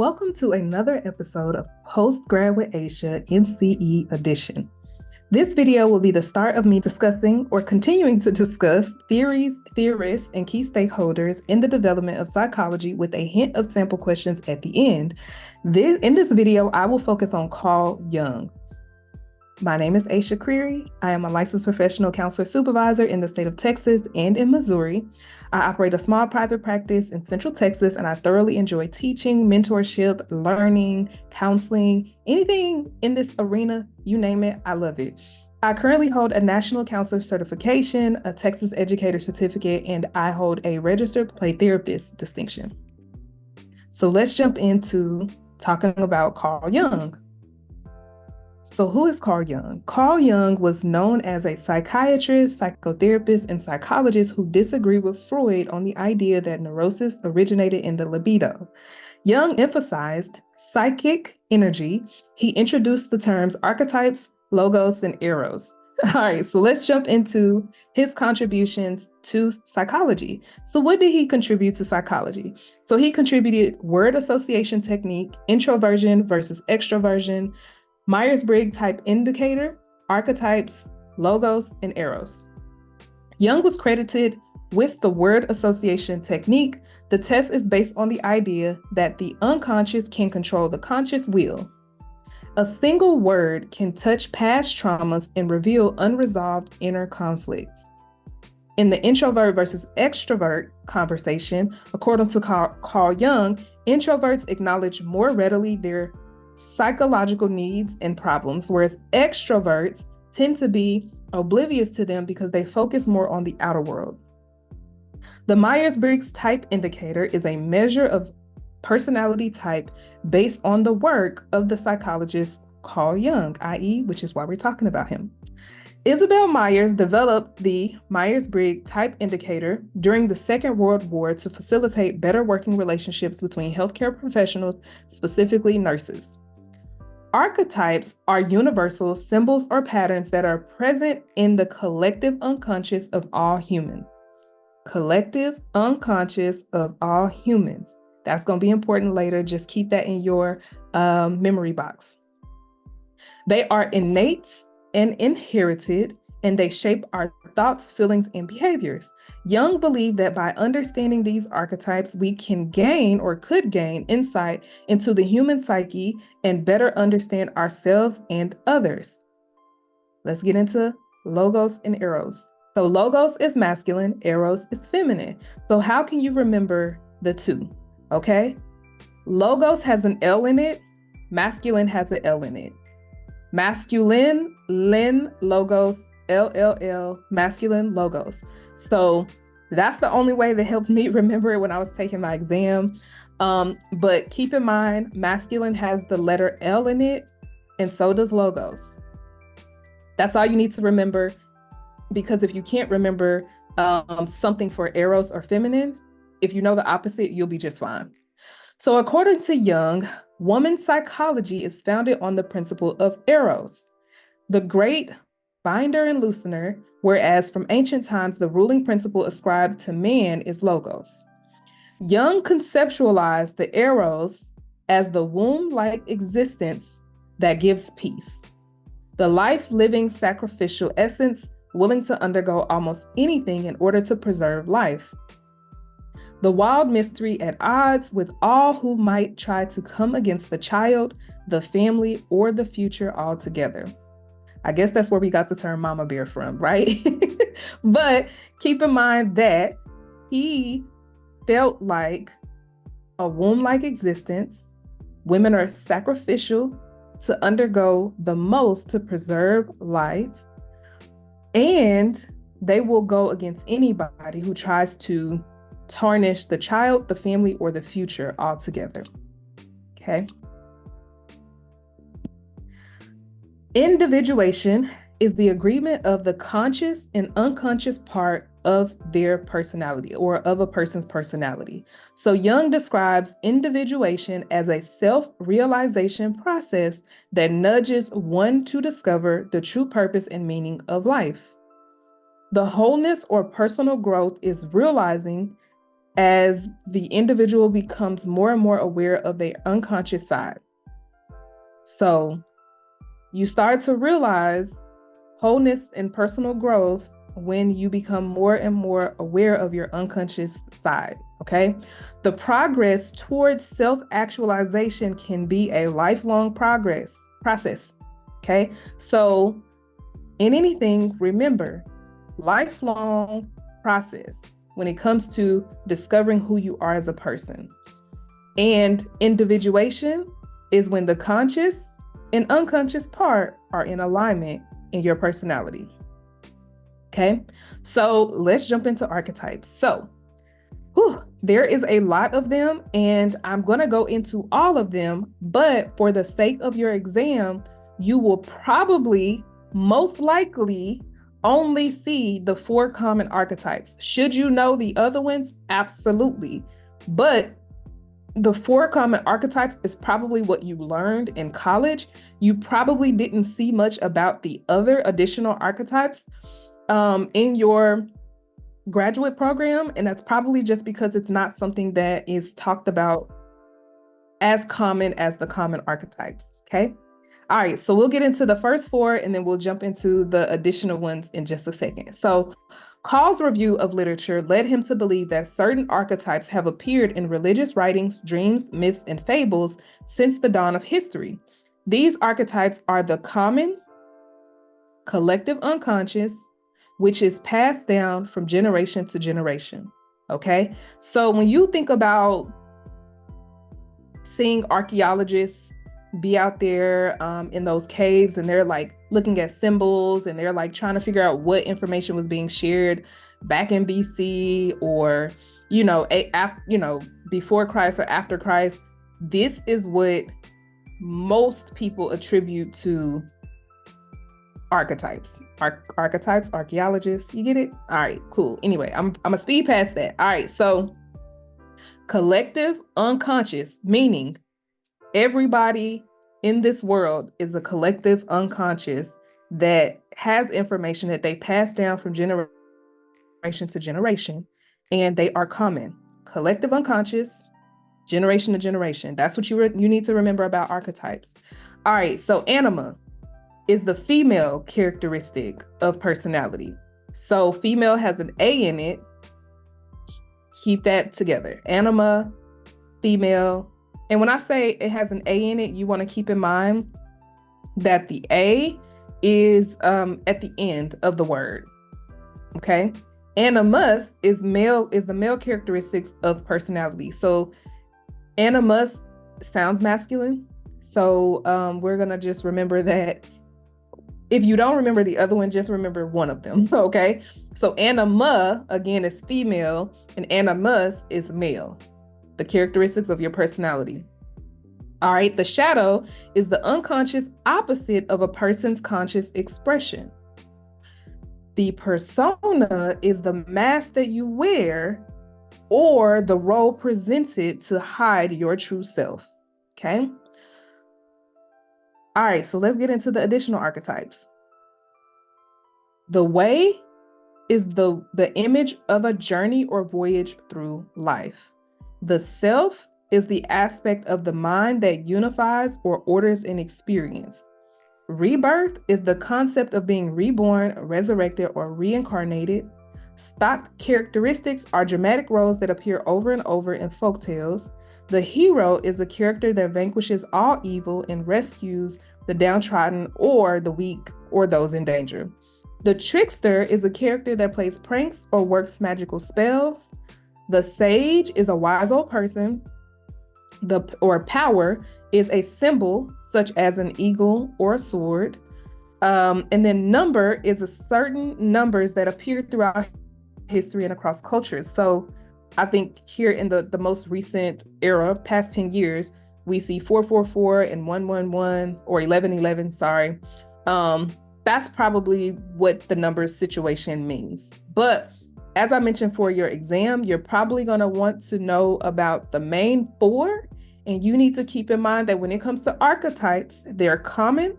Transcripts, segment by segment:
Welcome to another episode of Post Grad with Asha NCE edition. This video will be the start of me discussing or continuing to discuss theories, theorists, and key stakeholders in the development of psychology with a hint of sample questions at the end. In this video, I will focus on Carl Jung. My name is Asha Creary. I am a licensed professional counselor supervisor in the state of Texas and in Missouri. I operate a small private practice in Central Texas, and I thoroughly enjoy teaching, mentorship, learning, counseling, anything in this arena, you name it, I love it. I currently hold a national counselor certification, a Texas educator certificate, and I hold a registered play therapist distinction. So let's jump into talking about Carl Jung. So who is Carl Jung? Carl Jung was known as a psychiatrist, psychotherapist, and psychologist who disagreed with Freud on the idea that neurosis originated in the libido. Jung emphasized psychic energy. He introduced the terms archetypes, logos, and eros. All right, so let's jump into his contributions to psychology. So what did he contribute to psychology? So he contributed word association technique, introversion versus extroversion, Myers-Briggs type indicator, archetypes, logos, and eros. Jung was credited with the word association technique. The test is based on the idea that the unconscious can control the conscious will. A single word can touch past traumas and reveal unresolved inner conflicts. In the introvert versus extrovert conversation, according to Carl Jung, introverts acknowledge more readily their psychological needs and problems, whereas extroverts tend to be oblivious to them because they focus more on the outer world. The Myers-Briggs type indicator is a measure of personality type based on the work of the psychologist Carl Jung, i.e., which is why we're talking about him. Isabel Myers developed the Myers-Briggs type indicator during the Second World War to facilitate better working relationships between healthcare professionals, specifically nurses. Archetypes are universal symbols or patterns that are present in the collective unconscious of all humans. Collective unconscious of all humans. That's going to be important later. Just keep that in your memory box. They are innate and inherited, and they shape our thoughts, feelings, and behaviors. Jung believed that by understanding these archetypes, we can gain or could gain insight into the human psyche and better understand ourselves and others. Let's get into logos and eros. So logos is masculine, eros is feminine. So how can you remember the two? Okay. Logos has an L in it. Masculine has an L in it. Masculine, logos, LLL, masculine, logos. So that's the only way that helped me remember it when I was taking my exam. But keep in mind, masculine has the letter L in it, and so does logos. That's all you need to remember, because if you can't remember something for eros or feminine, if you know the opposite, you'll be just fine. So according to Jung, woman's psychology is founded on the principle of eros, the great binder and loosener, whereas from ancient times, the ruling principle ascribed to man is logos. Jung conceptualized the eros as the womb-like existence that gives peace, the life-living sacrificial essence willing to undergo almost anything in order to preserve life. The wild mystery at odds with all who might try to come against the child, the family, or the future altogether. I guess that's where we got the term mama bear from, right? But keep in mind that he felt like a womb-like existence. Women are sacrificial to undergo the most to preserve life, and they will go against anybody who tries to tarnish the child, the family, or the future altogether. Okay. Individuation is the agreement of the conscious and unconscious part of their personality, or of a person's personality. So Jung describes individuation as a self-realization process that nudges one to discover the true purpose and meaning of life. The wholeness or personal growth is realizing as the individual becomes more and more aware of their unconscious side. So you start to realize wholeness and personal growth when you become more and more aware of your unconscious side, okay? The progress towards self-actualization can be a lifelong process, okay? So in anything, remember, lifelong process when it comes to discovering who you are as a person. And individuation is when the conscious and unconscious part are in alignment in your personality. Okay, so let's jump into archetypes. So there is a lot of them, and I'm going to go into all of them, but for the sake of your exam, you will probably most likely only see the 4 common archetypes. Should you know the other ones? Absolutely. But the 4 common archetypes is probably what you learned in college. You probably didn't see much about the other additional archetypes in your graduate program. And that's probably just because it's not something that is talked about as common as the common archetypes. Okay. All right. So we'll get into the first 4 and then we'll jump into the additional ones in just a second. So Carl's review of literature led him to believe that certain archetypes have appeared in religious writings, dreams, myths, and fables since the dawn of history. These archetypes are the common, collective unconscious, which is passed down from generation to generation. Okay, so when you think about seeing archaeologists be out there in those caves, and they're like looking at symbols, and they're like trying to figure out what information was being shared back in BC, or before Christ or after Christ, this is what most people attribute to archetypes. Archetypes, archaeologists, you get it? All right, cool. Anyway, I'm gonna speed past that. All right, so collective unconscious, meaning everybody in this world is a collective unconscious that has information that they pass down from generation to generation, and they are common. Collective unconscious, generation to generation. That's what you need to remember about archetypes. All right, so anima is the female characteristic of personality. So female has an A in it. Keep that together. Anima, female. And when I say it has an A in it, you want to keep in mind that the A is at the end of the word. Okay. Animus is the male characteristics of personality. So animus sounds masculine. So we're going to just remember that. If you don't remember the other one, just remember one of them, okay? So anima, again, is female, and animus is male, the characteristics of your personality. All right, the shadow is the unconscious opposite of a person's conscious expression. The persona is the mask that you wear or the role presented to hide your true self, okay? All right, so let's get into the additional archetypes. The way is the image of a journey or voyage through life. The self is the aspect of the mind that unifies or orders an experience. Rebirth is the concept of being reborn, resurrected, or reincarnated. Stock characteristics are dramatic roles that appear over and over in folktales. The hero is a character that vanquishes all evil and rescues the downtrodden or the weak or those in danger. The trickster is a character that plays pranks or works magical spells. The sage is a wise old person. Power is a symbol such as an eagle or a sword. And then number is a certain numbers that appear throughout history and across cultures. So I think here in the most recent era, past 10 years, we see 444 and 111 or 1111, sorry. That's probably what the number situation means. But as I mentioned for your exam, you're probably going to want to know about the main 4. And you need to keep in mind that when it comes to archetypes, they're common,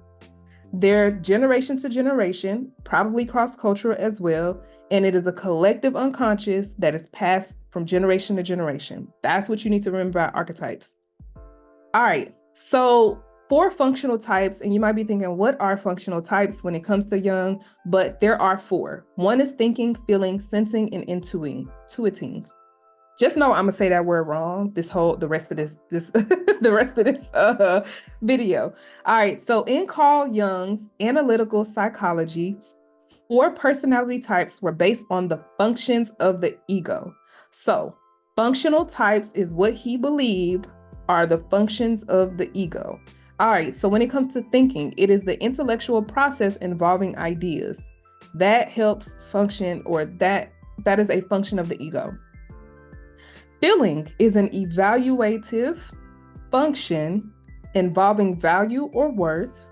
they're generation to generation, probably cross-cultural as well, and it is a collective unconscious that is passed from generation to generation. That's what you need to remember about archetypes. All right, so 4 functional types, and you might be thinking, what are functional types when it comes to Jung? But there are 4. One is thinking, feeling, sensing, and intuiting. Just know I'm gonna say that word wrong. The rest of this video. All right. So in Carl Jung's analytical psychology, 4 personality types were based on the functions of the ego. So functional types is what he believed are the functions of the ego. All right. So when it comes to thinking, it is the intellectual process involving ideas that helps function, or that is a function of the ego. Feeling is an evaluative function involving value or worth.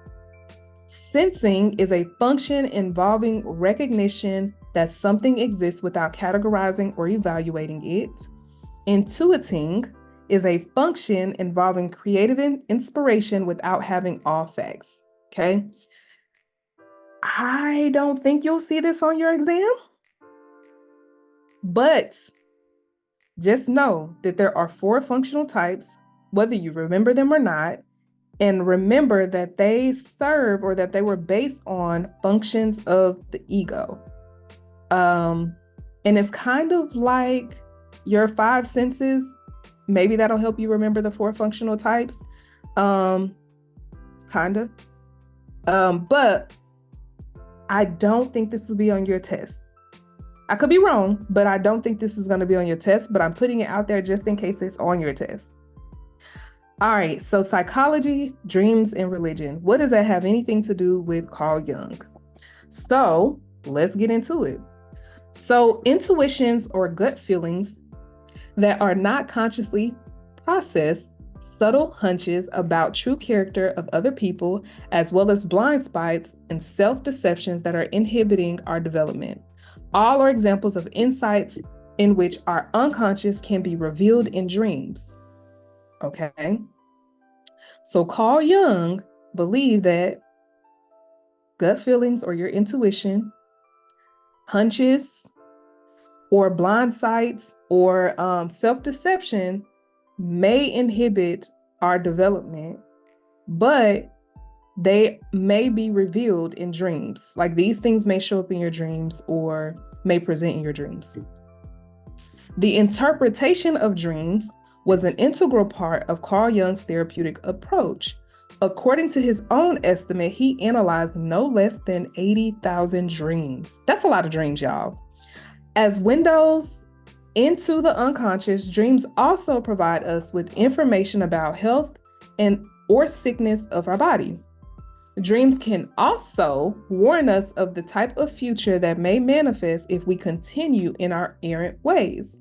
Sensing is a function involving recognition that something exists without categorizing or evaluating it. Intuiting is a function involving creative inspiration without having all facts. Okay. I don't think you'll see this on your exam, but just know that there are 4 functional types, whether you remember them or not, and remember that they serve, or that they were based on functions of the ego. And it's kind of like your 5 senses. Maybe that'll help you remember the 4 functional types. Kind of. But I don't think this will be on your test. I could be wrong, but I don't think this is going to be on your test, but I'm putting it out there just in case it's on your test. All right, so psychology, dreams, and religion. What does that have anything to do with Carl Jung? So let's get into it. So intuitions, or gut feelings that are not consciously processed, subtle hunches about true character of other people, as well as blind spots and self-deceptions that are inhibiting our development. All are examples of insights in which our unconscious can be revealed in dreams. Okay. So Carl Jung believed that gut feelings, or your intuition, hunches, or blind sights, or self-deception may inhibit our development, but they may be revealed in dreams. Like, these things may show up in your dreams or may present in your dreams. The interpretation of dreams was an integral part of Carl Jung's therapeutic approach. According to his own estimate, he analyzed no less than 80,000 dreams. That's a lot of dreams, y'all. As windows into the unconscious, dreams also provide us with information about health or sickness of our body. Dreams can also warn us of the type of future that may manifest if we continue in our errant ways.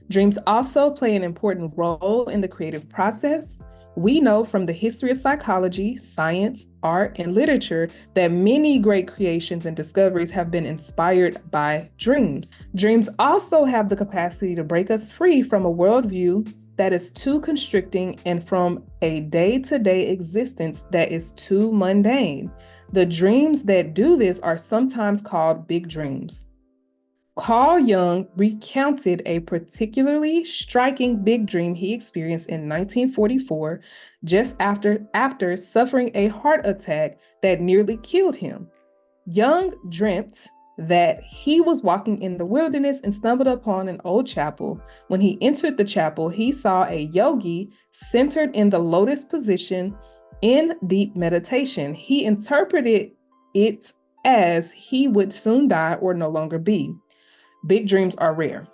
Dreams also play an important role in the creative process. We know from the history of psychology, science, art, and literature that many great creations and discoveries have been inspired by dreams. Dreams also have the capacity to break us free from a worldview that is too constricting and from a day-to-day existence that is too mundane. The dreams that do this are sometimes called big dreams. Carl Jung recounted a particularly striking big dream he experienced in 1944, just after suffering a heart attack that nearly killed him. Jung dreamt that he was walking in the wilderness and stumbled upon an old chapel. When he entered the chapel, he saw a yogi centered in the lotus position in deep meditation. He interpreted it as he would soon die or no longer be. Big dreams are rare.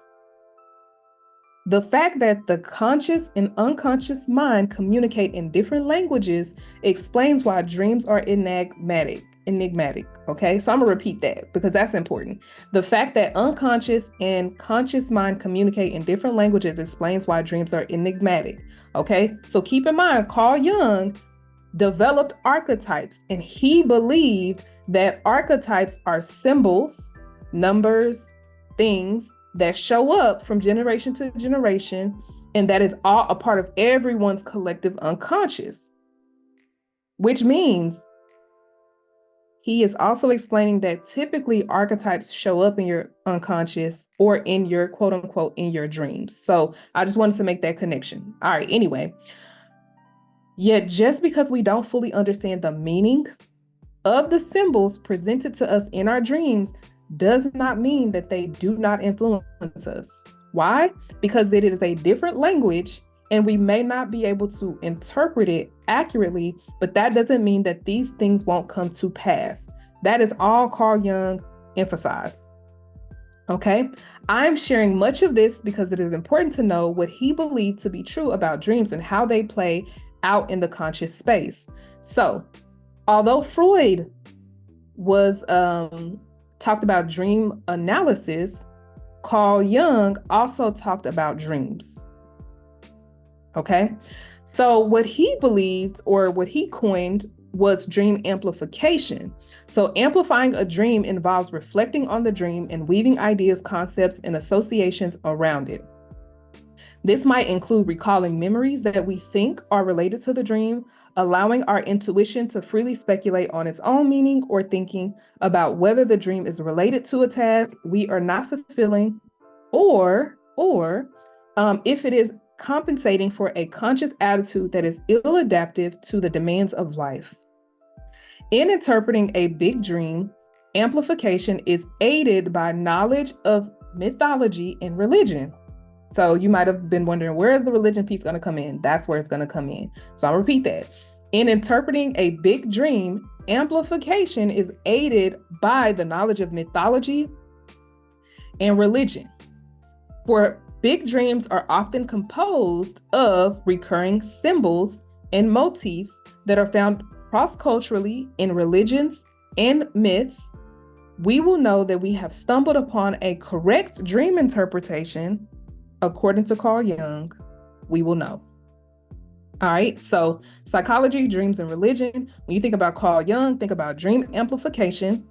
The fact that the conscious and unconscious mind communicate in different languages explains why dreams are enigmatic. Okay, so I'm gonna repeat that because that's important. The fact that unconscious and conscious mind communicate in different languages explains why dreams are enigmatic. Okay, so keep in mind, Carl Jung developed archetypes, and he believed that archetypes are symbols, numbers, things that show up from generation to generation, and that is all a part of everyone's collective unconscious, which means he is also explaining that typically archetypes show up in your unconscious or in your quote unquote in your dreams. So I just wanted to make that connection. All right, anyway. Yet just because we don't fully understand the meaning of the symbols presented to us in our dreams does not mean that they do not influence us. Why? Because it is a different language and we may not be able to interpret it accurately, but that doesn't mean that these things won't come to pass. That is all Carl Jung emphasized. Okay, I'm sharing much of this because it is important to know what he believed to be true about dreams and how they play out in the conscious space. So, although Freud was talked about dream analysis, Carl Jung also talked about dreams. Okay, so what he believed or what he coined was dream amplification. So amplifying a dream involves reflecting on the dream and weaving ideas, concepts, and associations around it. This might include recalling memories that we think are related to the dream, allowing our intuition to freely speculate on its own meaning, or thinking about whether the dream is related to a task we are not fulfilling, or if it is compensating for a conscious attitude that is ill-adaptive to the demands of life. In interpreting a big dream, amplification is aided by knowledge of mythology and religion. So you might have been wondering, where is the religion piece going to come in? That's where it's going to come in. So I'll repeat that. In interpreting a big dream, amplification is aided by the knowledge of mythology and religion. For big dreams are often composed of recurring symbols and motifs that are found cross-culturally in religions and myths. We will know that we have stumbled upon a correct dream interpretation. According to Carl Jung, we will know. All right, so psychology, dreams, and religion. When you think about Carl Jung, think about dream amplification.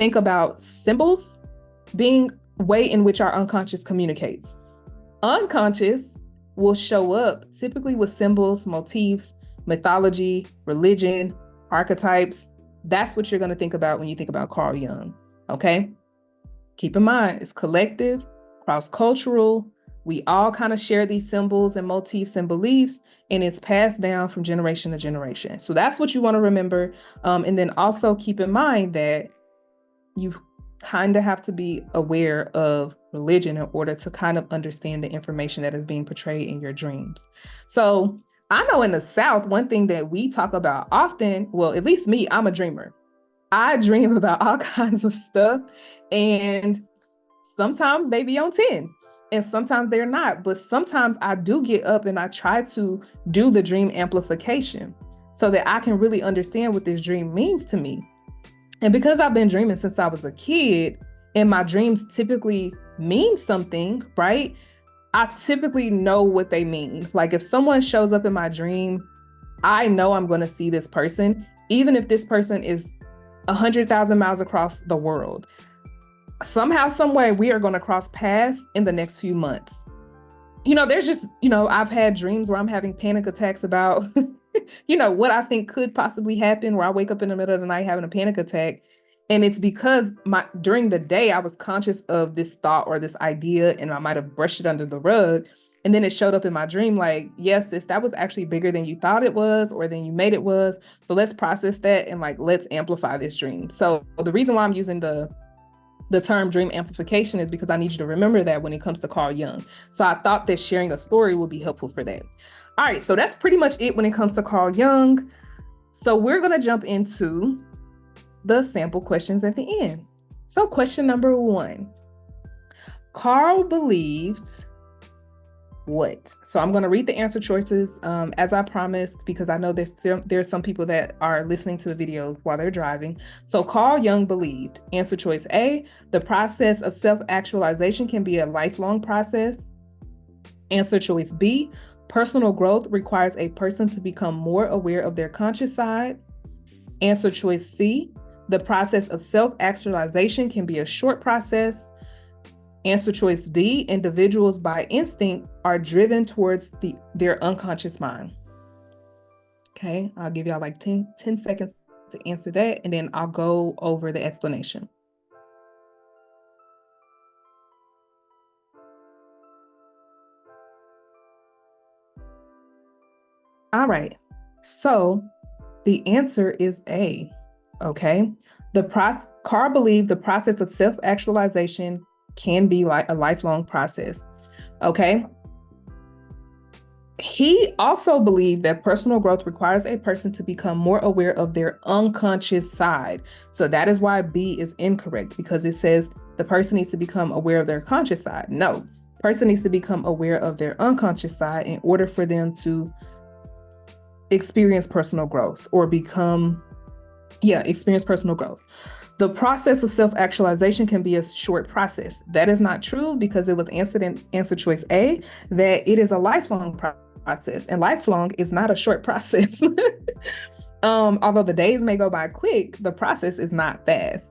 Think about symbols being a way in which our unconscious communicates. Unconscious will show up typically with symbols, motifs, mythology, religion, archetypes. That's what you're going to think about when you think about Carl Jung, okay? Keep in mind, it's collective, cross-cultural. We all kind of share these symbols and motifs and beliefs, and it's passed down from generation to generation. So that's what you want to remember. And then also keep in mind that you kind of have to be aware of religion in order to kind of understand the information that is being portrayed in your dreams. So I know in the South, one thing that we talk about often, well, at least me, I'm a dreamer. I dream about all kinds of stuff, and sometimes they be on 10 and sometimes they're not, but sometimes I do get up and I try to do the dream amplification so that I can really understand what this dream means to me. And because I've been dreaming since I was a kid and my dreams typically mean something, right? I typically know what they mean. Like if someone shows up in my dream, I know I'm going to see this person, even if this person is 100,000 miles across the world. Somehow, some way, we are going to cross paths in the next few months. There's just, I've had dreams where I'm having panic attacks about, what I think could possibly happen, where I wake up in the middle of the night having a panic attack. And it's because during the day, I was conscious of this thought or this idea, and I might have brushed it under the rug. And then it showed up in my dream like, yes, that was actually bigger than you thought it was or than you made it was. So let's process that and let's amplify this dream. So the reason why I'm using the term dream amplification is because I need you to remember that when it comes to Carl Jung. So I thought that sharing a story would be helpful for that. All right, so that's pretty much it when it comes to Carl Jung. So we're going to jump into the sample questions at the end. So question number 1, Carl believed what? So I'm going to read the answer choices as I promised, because I know there's some people that are listening to the videos while they're driving. So Carl Jung believed, answer choice A, the process of self-actualization can be a lifelong process. Answer choice B, personal growth requires a person to become more aware of their conscious side. Answer choice C, the process of self-actualization can be a short process. Answer choice D, individuals by instinct are driven towards their unconscious mind. Okay, I'll give y'all 10 seconds to answer that, and then I'll go over the explanation. All right, so the answer is A, okay? Carl believed the process of self-actualization can be like a lifelong process, okay? He also believed that personal growth requires a person to become more aware of their unconscious side. So that is why B is incorrect, because it says the person needs to become aware of their conscious side. No, person needs to become aware of their unconscious side in order for them to experience personal growth or experience personal growth. The process of self-actualization can be a short process. That is not true, because it was answered in answer choice A, that it is a lifelong process, and lifelong is not a short process. Although the days may go by quick, the process is not fast.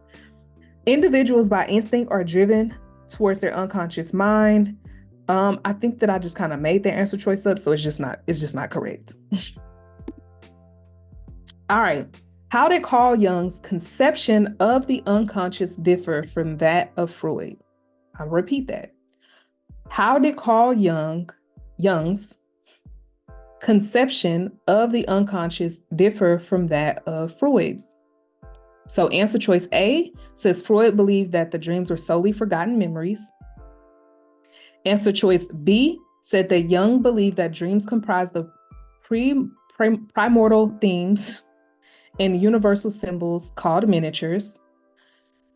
Individuals by instinct are driven towards their unconscious mind. I think that I just kind of made the answer choice up, so it's just not correct. All right. How did Carl Jung's conception of the unconscious differ from that of Freud? I'll repeat that. How did Carl Jung's conception of the unconscious differ from that of Freud's? So answer choice A says Freud believed that the dreams were solely forgotten memories. Answer choice B said that Jung believed that dreams comprised of primordial themes and universal symbols called miniatures.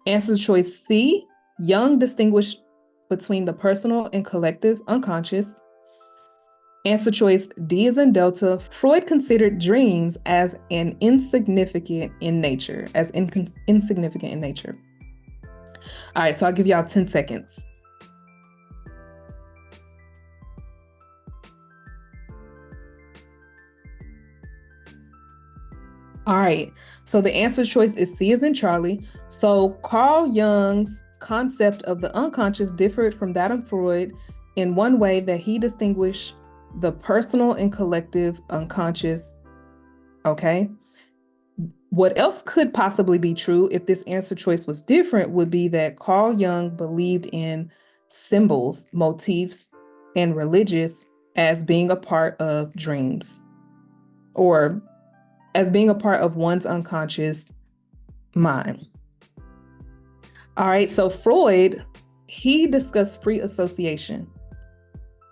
Answer choice C, Jung distinguished between the personal and collective unconscious. Answer choice D is in Delta. Freud considered dreams as insignificant in nature. All right, so I'll give y'all 10 seconds. All right, so the answer choice is C as in Charlie. So Carl Jung's concept of the unconscious differed from that of Freud in one way, that he distinguished the personal and collective unconscious, okay? What else could possibly be true if this answer choice was different would be that Carl Jung believed in symbols, motifs, and religious as being a part of dreams, or as being a part of one's unconscious mind. All right, so Freud, he discussed free association,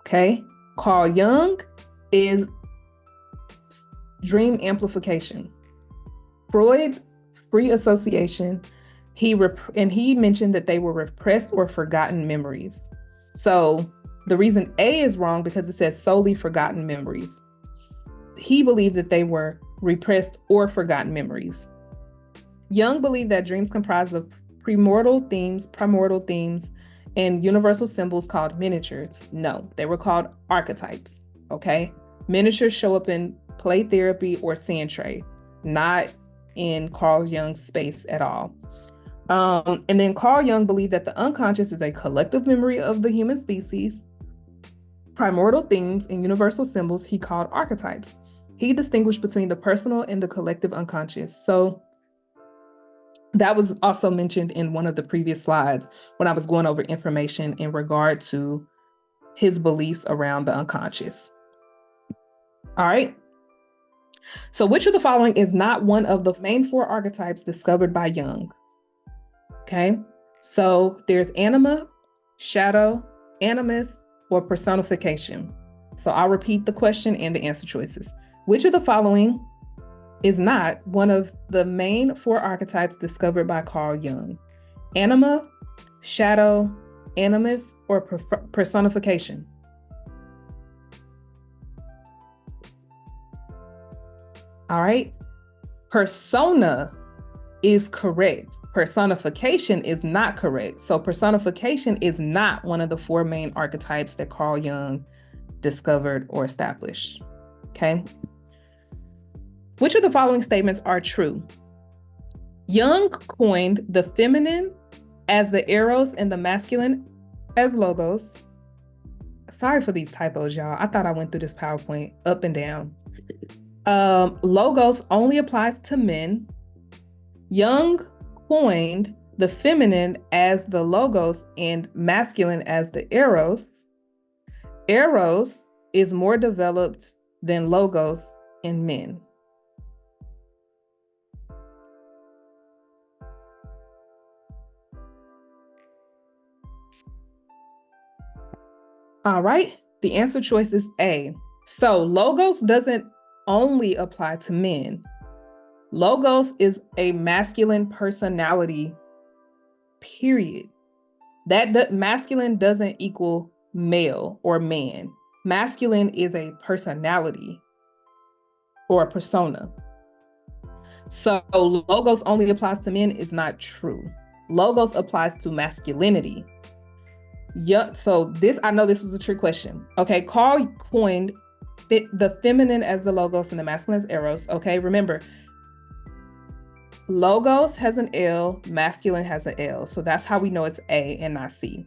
okay? Carl Jung is dream amplification. Freud, free association, he mentioned that they were repressed or forgotten memories. So the reason A is wrong because it says solely forgotten memories. He believed that they were repressed or forgotten memories. Jung believed that dreams comprised of primordial themes, and universal symbols called miniatures. No, they were called archetypes, okay? Miniatures show up in play therapy or sand tray, not in Carl Jung's space at all. And then Carl Jung believed that the unconscious is a collective memory of the human species. Primordial themes and universal symbols he called archetypes. He distinguished between the personal and the collective unconscious. So that was also mentioned in one of the previous slides when I was going over information in regard to his beliefs around the unconscious. All right. So which of the following is not one of the main 4 archetypes discovered by Jung? Okay. So there's anima, shadow, animus, or personification. So I'll repeat the question and the answer choices. Which of the following is not one of the main 4 archetypes discovered by Carl Jung? Anima, shadow, animus, or personification? All right. Persona is correct. Personification is not correct. So personification is not one of the 4 main archetypes that Carl Jung discovered or established. Okay. Which of the following statements are true? Jung coined the feminine as the Eros and the masculine as logos. Sorry for these typos, y'all. I thought I went through this PowerPoint up and down. Logos only applies to men. Jung coined the feminine as the logos and masculine as the eros. Eros is more developed than logos in men. All right, the answer choice is A. So logos doesn't only apply to men. Logos is a masculine personality, period. That masculine doesn't equal male or man. Masculine is a personality or a persona. So logos only applies to men is not true. Logos applies to masculinity. Yeah, so I know this was a trick question. Okay, Carl coined the feminine as the logos and the masculine as eros. Okay, remember, logos has an L, masculine has an L. So that's how we know it's A and not C.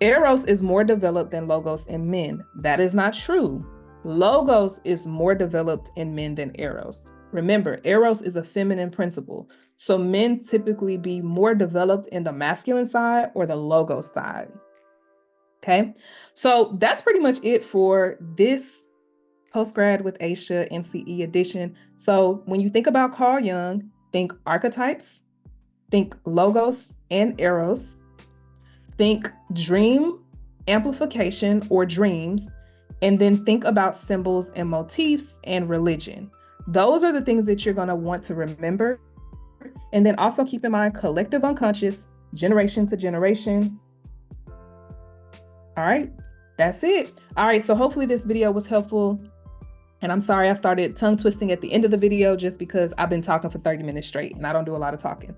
Eros is more developed than logos in men. That is not true. Logos is more developed in men than eros. Remember, eros is a feminine principle. So men typically be more developed in the masculine side or the logos side. Okay, so that's pretty much it for this Post Grad with Asha NCE edition. So when you think about Carl Jung, think archetypes, think logos and eros, think dream amplification or dreams, and then think about symbols and motifs and religion. Those are the things that you're going to want to remember. And then also keep in mind collective unconscious, generation to generation. All right, that's it. All right, so hopefully this video was helpful. And I'm sorry I started tongue twisting at the end of the video just because I've been talking for 30 minutes straight and I don't do a lot of talking.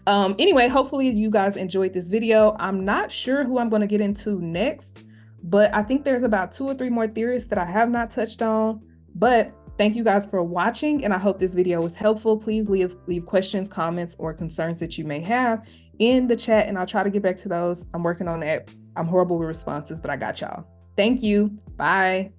Anyway, hopefully you guys enjoyed this video. I'm not sure who I'm going to get into next, but I think there's about 2 or 3 more theorists that I have not touched on. But thank you guys for watching, and I hope this video was helpful. Please leave questions, comments, or concerns that you may have in the chat, and I'll try to get back to those. I'm working on that. I'm horrible with responses, but I got y'all. Thank you. Bye.